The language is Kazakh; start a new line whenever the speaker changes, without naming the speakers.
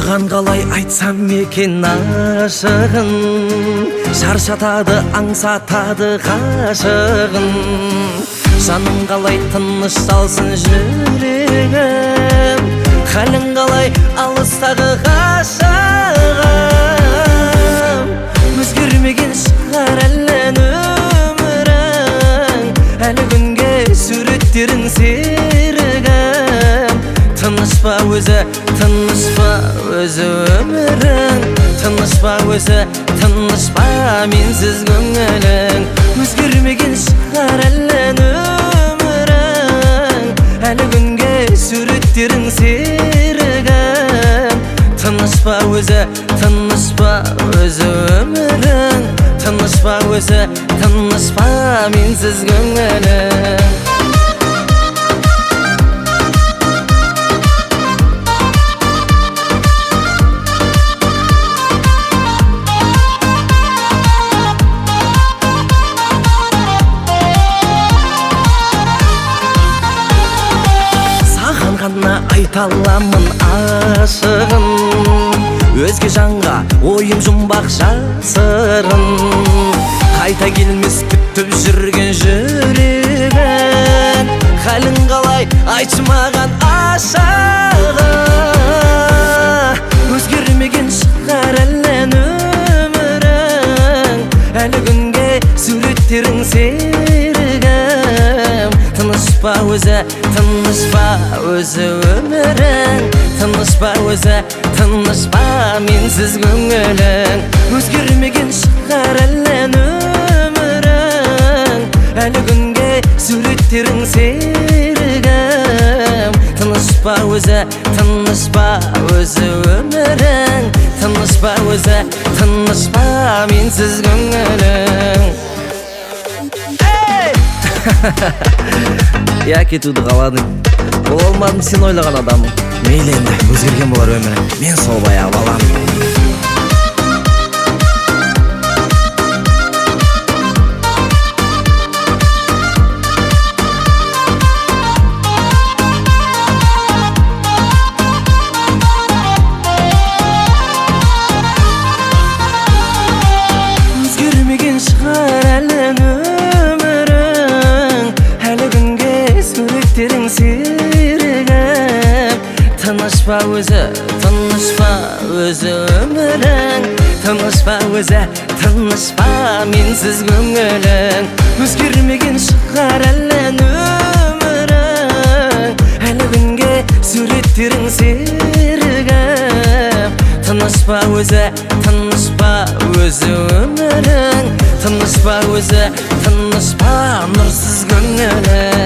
Саған қалай айтсам екен ашығын, шаршатады, аңсатады ғашығын. Жаным қалай тыныш алсын жүрегім, халің қалай алыстағы ғашығым. Өзгермеген шығар әлі өмірің, әлі күнге суреттерің серігім. Тыныш па өзі, тыныш па өзі өмірің, тыныш па өзі, тыныш па менсіз көңілің. Өзгермеген шығар әлі өмірің, әлі күнге суреттерің серігім. Тыныш па өзі, тыныш па өзі өмірің, тыныш па өзі, тыныш па менсіз көңілің. Ғана айта аламын ашығын, өзге жанға ойым жұмбақ жасырын. Қайта келмес күтіп жүрген жүрегін, халің қалай айтшы маған ашығын. Өзгермеген шығар әлі өмірің, әлі күнге суреттерің серігім. Тыныш па өзі, тыныш па өзі өмірің, тыныш па өзі, тыныш па менсіз көңілің. Өзгермеген шығар әлі өмірің, әлі күнге суреттерің серігім. Тыныш па өзі, тыныш па өзі өмірің, тыныш па өзі, тыныш па менсіз көңілің. Я кетуді қаладың, ол olmadım сен ойлаған адамың. Мейлі енді, өзгерген болар өмірің, мен сол баяғы баламын. Өзгермеген шығар әлі өмірің, әлі күнге суреттерің серігім. Тыныш па өзі, тыныш па өзі өмірің, тыныш па өзі, тыныш па менсіз көңілің. Өзгермеген шығар әлі өмірің, әлі күнге суреттерің серігім. Тыныш па өзі, тыныш па өзі өмірің, тыныш па өзі, тыныш па нұрсыз көңілің.